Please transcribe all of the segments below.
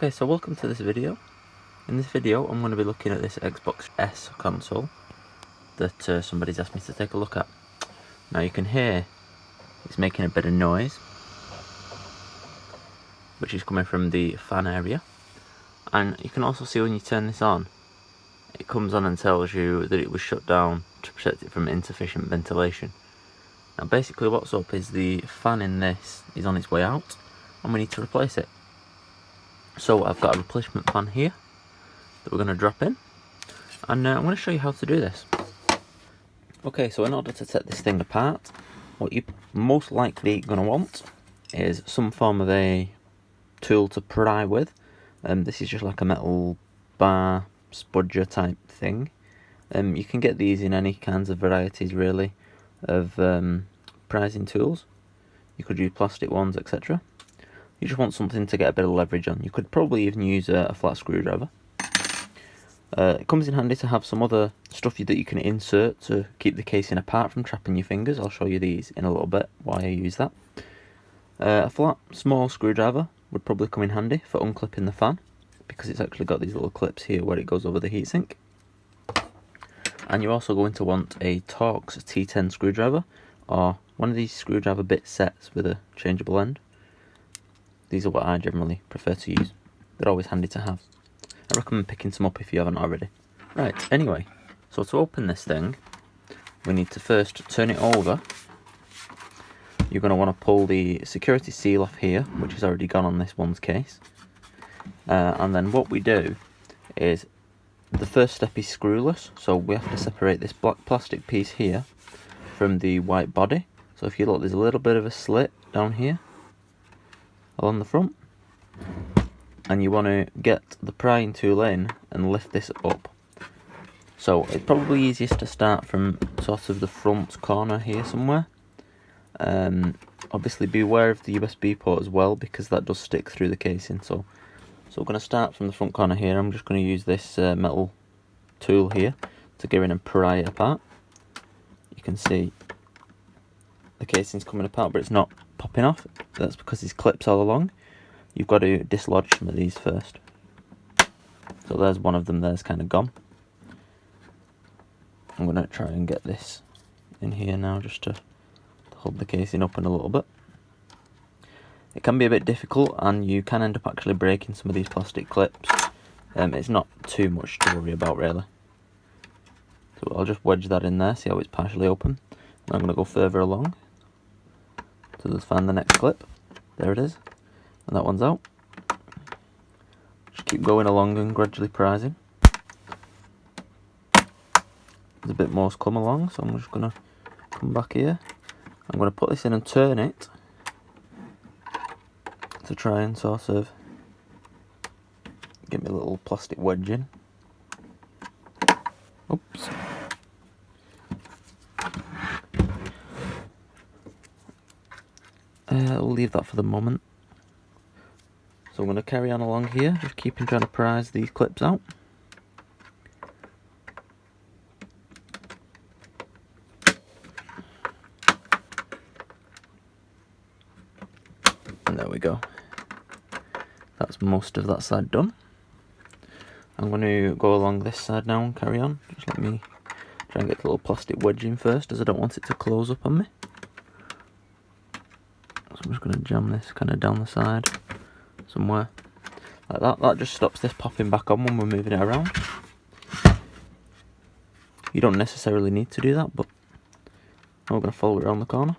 Okay, so welcome to this video. In this video I'm going to be looking at this Xbox S console that somebody's asked me to take a look at. Now you can hear it's making a bit of noise, which is coming from the fan area, and you can also see when you turn this on, it comes on and tells you that it was shut down to protect it from insufficient ventilation. Now basically what's up is the fan in this is on its way out and we need to replace it. So I've got a replacement fan here that we're going to drop in, and I'm going to show you how to do this. Okay, so in order to take this thing apart, what you're most likely going to want is some form of a tool to pry with. This is just like a metal bar spudger type thing. You can get these in any kinds of varieties really of prizing tools. You could use plastic ones, etc. You just want something to get a bit of leverage on. You could probably even use a flat screwdriver. It comes in handy to have some other stuff that you can insert to keep the casing apart from trapping your fingers. I'll show you these in a little bit, why I use that. A flat, small screwdriver would probably come in handy for unclipping the fan, because it's actually got these little clips here where it goes over the heatsink. And you're also going to want a Torx T10 screwdriver, or one of these screwdriver bit sets with a changeable end. These are what I generally prefer to use. They're always handy to have. I recommend picking some up if you haven't already. Right, anyway, so to open this thing, we need to first turn it over. You're going to want to pull the security seal off here, which has already gone on this one's case. And then what we do is, the first step is screwless, so we have to separate this black plastic piece here from the white body. So if you look, there's a little bit of a slit down here along the front, and you want to get the prying tool in and lift this up. So it's probably easiest to start from sort of the front corner here somewhere. Obviously be aware of the USB port as well, because that does stick through the casing. So we're going to start from the front corner here. I'm just going to use this metal tool here to go in and pry it apart. You can see the casing's coming apart, but it's not popping off. That's because there's clips all along. You've got to dislodge some of these first. So there's one of them, there's kind of gone. I'm going to try and get this in here now, just to hold the casing open a little bit. It can be a bit difficult, and you can end up actually breaking some of these plastic clips. It's not too much to worry about really. So I'll just wedge that in there, see how it's partially open. And I'm going to go further along to just find the next clip. There it is, and that one's out. Just keep going along and gradually prising. There's a bit more to come along, so I'm just going to come back here. I'm going to put this in and turn it to try and sort of get me a little plastic wedge in. Oops. We'll leave that for the moment. So I'm going to carry on along here, just keeping trying to prise these clips out. And there we go. That's most of that side done. I'm going to go along this side now and carry on. Just let me try and get the little plastic wedge in first, as I don't want it to close up on me. So I'm just going to jam this kind of down the side somewhere like that. That just stops this popping back on when we're moving it around. You don't necessarily need to do that, but now we're going to follow it around the corner.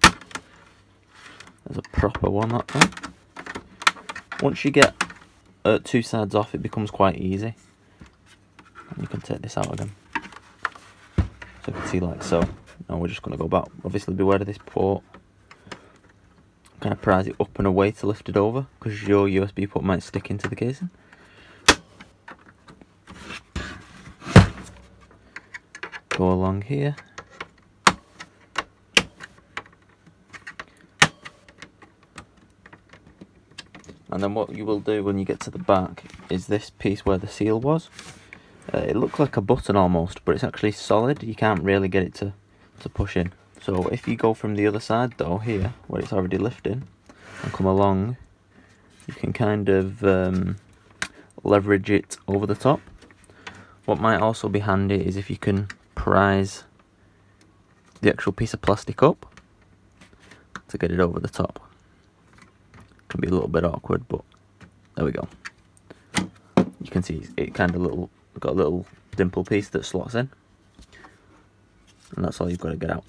There's a proper one that time. Once you get two sides off, it becomes quite easy. And you can take this out again. So you can see like so. Now we're just going to go back. Obviously beware of this port. Kind of prise it up and away to lift it over, because your USB port might stick into the casing. Go along here. And then what you will do when you get to the back is this piece where the seal was. It looks like a button almost, but it's actually solid. You can't really get it to push in. So if you go from the other side though, here, where it's already lifting, and come along, you can kind of leverage it over the top. What might also be handy is if you can prise the actual piece of plastic up to get it over the top. Can be a little bit awkward, but there we go. You can see it kind of got a little dimple piece that slots in, and that's all you've got to get out.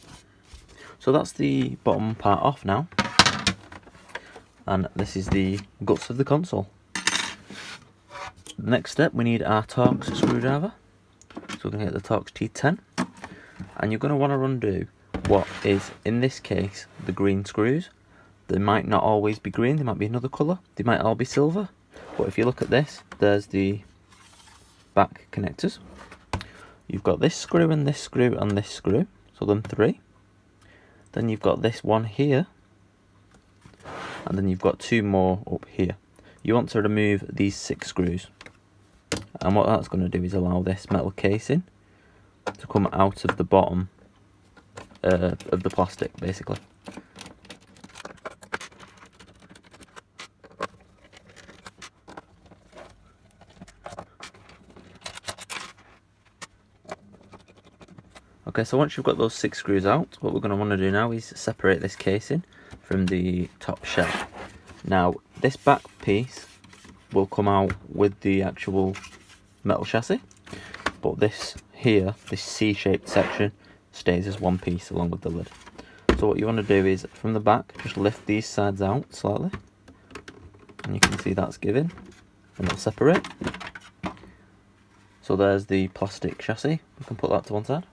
So that's the bottom part off now, and this is the guts of the console. The next step, we need our Torx screwdriver. So we're going to get the Torx T10, and you're going to want to undo what is, in this case, the green screws. They might not always be green, they might be another colour, they might all be silver. But if you look at this, there's the back connectors. You've got this screw and this screw and this screw, so them three. Then you've got this one here, and then you've got two more up here. You want to remove these 6 screws, and what that's going to do is allow this metal casing to come out of the bottom of the plastic, basically. Okay, so once you've got those 6 screws out, what we're going to want to do now is separate this casing from the top shell. Now, this back piece will come out with the actual metal chassis, but this here, this C-shaped section, stays as one piece along with the lid. So what you want to do is, from the back, just lift these sides out slightly, and you can see that's giving, and it'll separate. So there's the plastic chassis, we can put that to one side.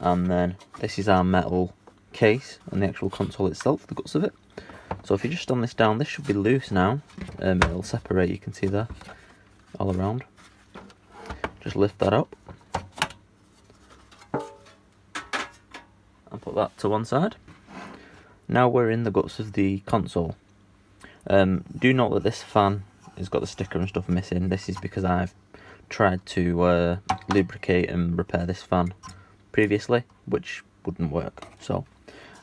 And then this is our metal case and the actual console itself, the guts of it. So if you just stand this down, this should be loose now. It'll separate, you can see there, all around. Just lift that up and put that to one side. Now we're in the guts of the console. Do note that this fan has got the sticker and stuff missing. This is because I've tried to lubricate and repair this fan previously, which wouldn't work. So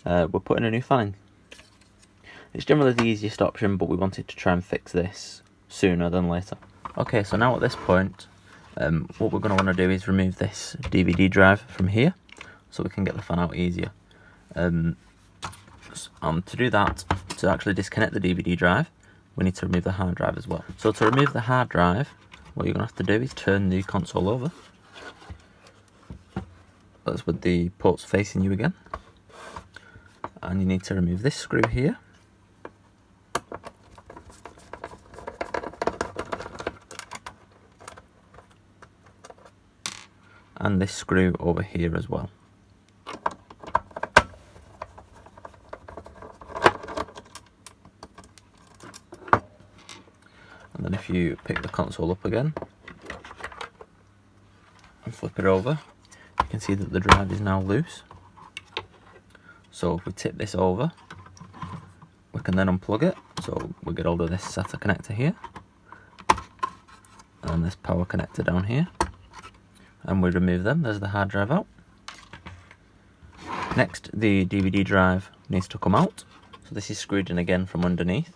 we're putting a new fan in. It's generally the easiest option, but we wanted to try and fix this sooner than later. Okay, so now at this point, what we're going to want to do is remove this DVD drive from here, so we can get the fan out easier. To do that, to actually disconnect the DVD drive, we need to remove the hard drive as well. So to remove the hard drive, what you're going to have to do is turn the console over. That's with the ports facing you again. And you need to remove this screw here. And this screw over here as well. And then if you pick the console up again and flip it over, you can see that the drive is now loose. So if we tip this over, we can then unplug it. So we get hold of this SATA connector here and this power connector down here, and we remove them. There's the hard drive out. Next, the DVD drive needs to come out. So this is screwed in again from underneath.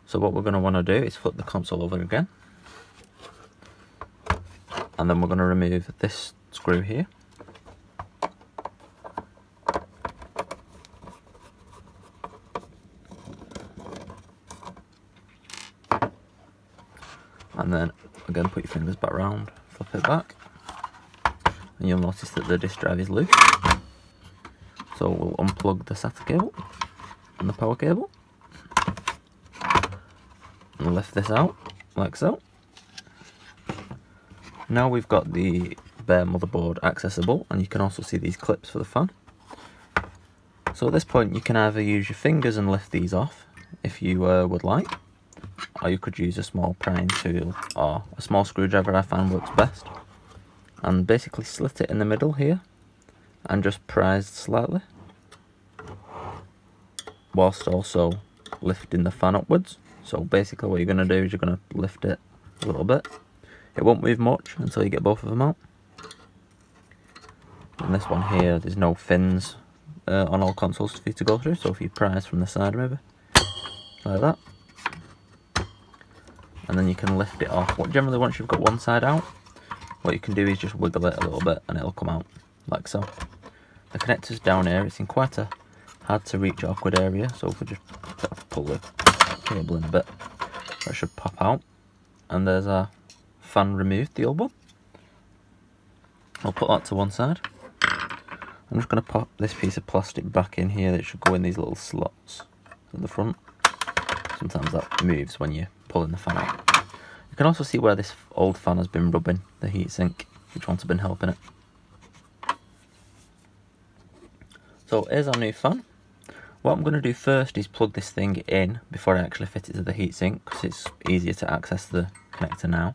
So what we're going to want to do is flip the console over again, and then we're going to remove this screw here. And then again, put your fingers back round, flip it back, and you'll notice that the disk drive is loose. So we'll unplug the SATA cable and the power cable and lift this out like so. Now we've got the bare motherboard accessible, and you can also see these clips for the fan. So at this point you can either use your fingers and lift these off if you would like, or you could use a small prying tool or a small screwdriver. I found works best. And basically slit it in the middle here and just prise slightly, whilst also lifting the fan upwards. So basically what you're going to do is you're going to lift it a little bit. It won't move much until you get both of them out. And this one here, there's no fins on all consoles for you to go through, so if you prise from the side maybe, like that, and then you can lift it off. Generally, once you've got one side out, what you can do is just wiggle it a little bit and it'll come out like so. The connector's down here. It's in quite a hard to reach awkward area, so if we just pull the cable in a bit, that should pop out. And there's our fan removed, the old one. I'll put that to one side. I'm just going to pop this piece of plastic back in here that should go in these little slots at the front. Sometimes that moves when you're pulling the fan out. You can also see where this old fan has been rubbing the heatsink, which ones have been helping it. So here's our new fan. What I'm going to do first is plug this thing in before I actually fit it to the heatsink, because it's easier to access the connector now.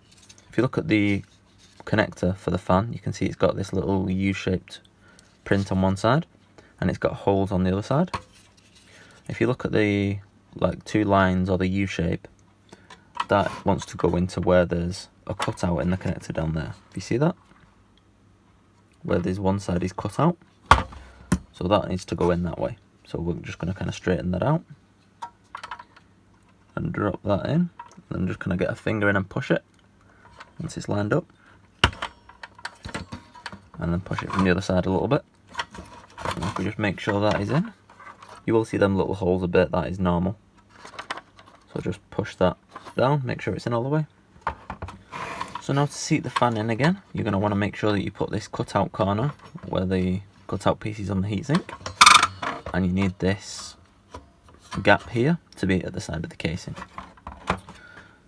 If you look at the connector for the fan, you can see it's got this little U-shaped print on one side and it's got holes on the other side. If you look at the two lines or the U shape, that wants to go into where there's a cutout in the connector down there. You see that? Where there's one side is cut out, so that needs to go in that way. So we're just going to kind of straighten that out and drop that in, and then just kind of get a finger in and push it once it's lined up, and then push it from the other side a little bit. And if we just make sure that is in, you will see them little holes a bit, that is normal. So just push that down, make sure it's in all the way. So now to seat the fan in again, you're going to want to make sure that you put this cutout corner where the cutout piece is on the heatsink, and you need this gap here to be at the side of the casing.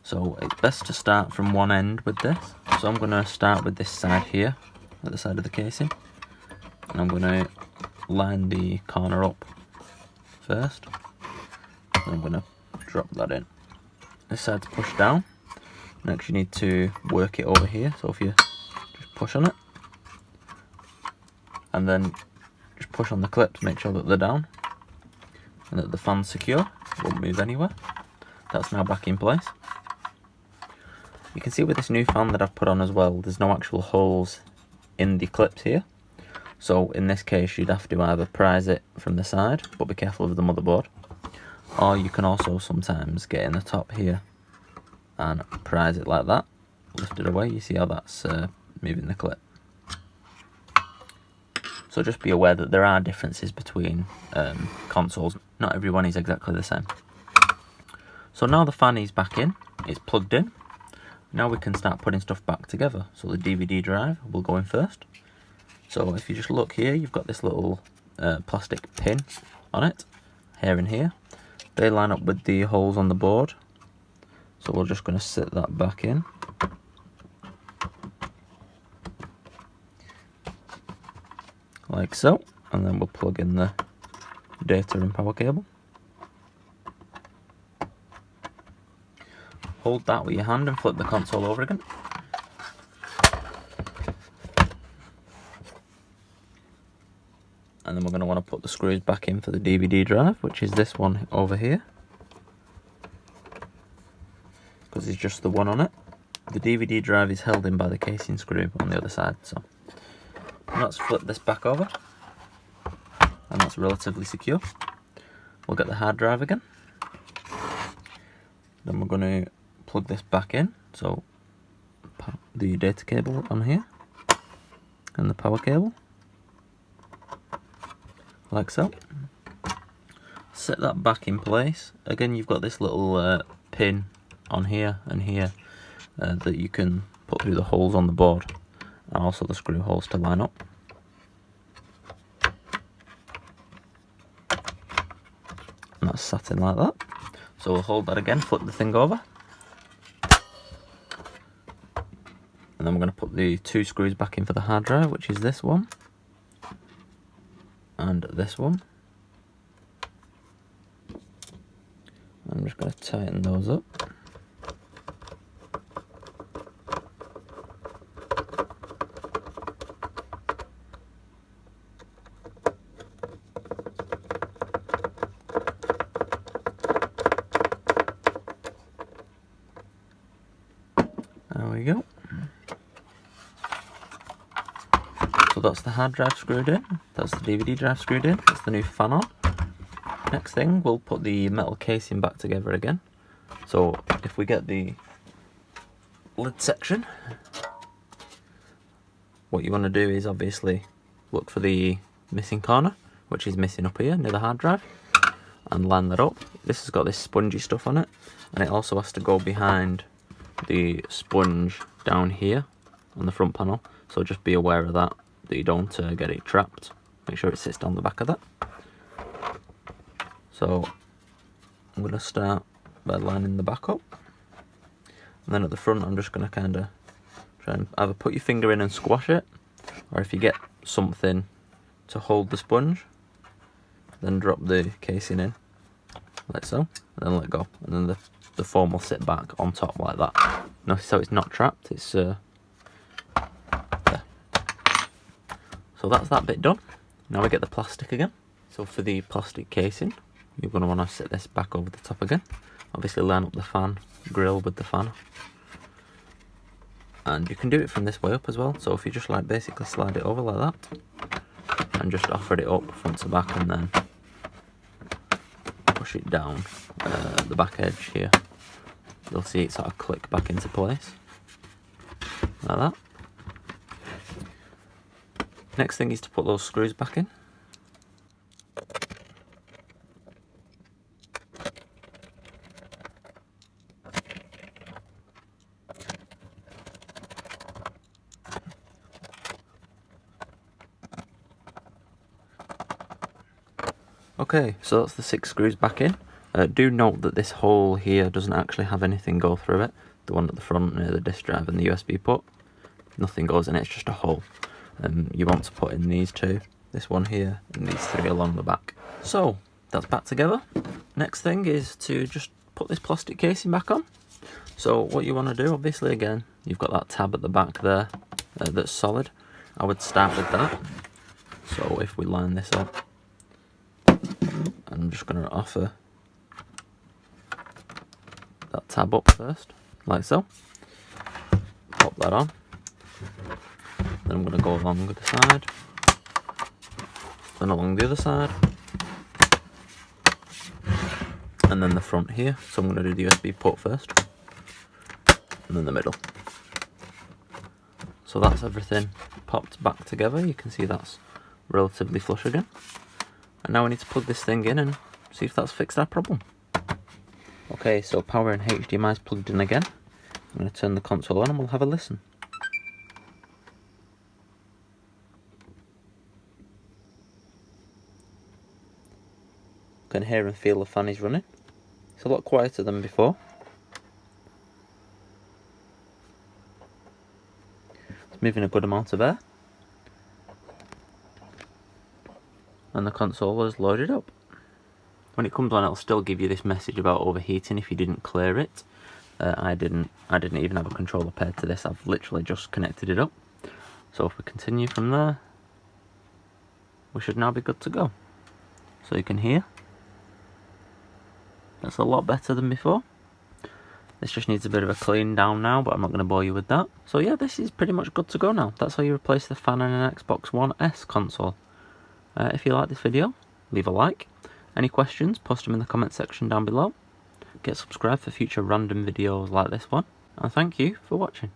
So it's best to start from one end with this. So I'm going to start with this side here at the side of the casing, and I'm going to line the corner up first, and I'm going to drop that in. This side's pushed down. Next you need to work it over here, so if you just push on it and then just push on the clips, make sure that they're down and that the fan's secure, won't move anywhere. That's now back in place. You can see with this new fan that I've put on as well, there's no actual holes in the clips here. So in this case you'd have to either prise it from the side, but be careful of the motherboard, or you can also sometimes get in the top here and prise it like that, lift it away. You see how that's moving the clip. So just be aware that there are differences between consoles. Not everyone is exactly the same. So now the fan is back in, it's plugged in. Now we can start putting stuff back together. So the DVD drive will go in first. So if you just look here, you've got this little plastic pin on it, here and here. They line up with the holes on the board. So we're just going to sit that back in. Like so. And then we'll plug in the data and power cable. Hold that with your hand and flip the console over again. And then we're going to want to put the screws back in for the DVD drive, which is this one over here, because it's just the one on it. The DVD drive is held in by the casing screw on the other side. So let's flip this back over, and that's relatively secure. We'll get the hard drive again. Then we're going to plug this back in, so the data cable on here and the power cable, like so. Set that back in place. Again, you've got this little pin on here and here that you can put through the holes on the board, and also the screw holes to line up. And that's sat in like that. So we'll hold that again, flip the thing over, and then we're going to put the two screws back in for the hard drive, which is this one and this one. I'm just going to tighten those up. There we go. So that's the hard drive screwed in, that's the DVD drive screwed in, that's the new fan on. Next thing, we'll put the metal casing back together again. So if we get the lid section. What you want to do is obviously look for the missing corner, which is missing up here near the hard drive, and line that up. This has got this spongy stuff on it, and it also has to go behind the sponge down here on the front panel, so just be aware of that you don't get it trapped. Make sure it sits down the back of that. So I'm going to start by lining the back up, and then at the front I'm just going to kind of try and either put your finger in and squash it, or if you get something to hold the sponge, then drop the casing in like so, and then let go, and then the foam will sit back on top like that. Notice how it's not trapped, it's there. So that's that bit done. Now we get the plastic again. So for the plastic casing, you're going to want to set this back over the top again. Obviously line up the fan grill with the fan. And you can do it from this way up as well. So if you just like basically slide it over like that, and just offer it up front to back, and then push it down the back edge here, you'll see it sort of click back into place like that. Next thing is to put those screws back in. Okay, so that's the 6 screws back in. Do note that this hole here doesn't actually have anything go through it. The one at the front near the disk drive and the USB port, nothing goes in it, it's just a hole. You want to put in these 2, this one here and these 3 along the back. So that's back together. Next thing is to just put this plastic casing back on. So what you want to do, obviously again, you've got that tab at the back there that's solid. I would start with that. So if we line this up, I'm just going to offer that tab up first, like so. Pop that on. Then I'm going to go along with the side, then along the other side, and then the front here. So I'm going to do the USB port first, and then the middle. So that's everything popped back together. You can see that's relatively flush again. And now we need to plug this thing in and see if that's fixed our problem. Okay, so power and HDMI is plugged in again. I'm going to turn the console on and we'll have a listen. You can hear and feel the fan is running. It's a lot quieter than before. It's moving a good amount of air. And the console is loaded up. When it comes on, it'll still give you this message about overheating if you didn't clear it. I didn't even have a controller paired to this. I've literally just connected it up. So if we continue from there, we should now be good to go. So you can hear that's a lot better than before. This just needs a bit of a clean down now, but I'm not going to bore you with that. So yeah, this is pretty much good to go now. That's how you replace the fan in an Xbox One S console. If you like this video, leave a like. Any questions, post them in the comment section down below. Get subscribed for future random videos like this one. And thank you for watching.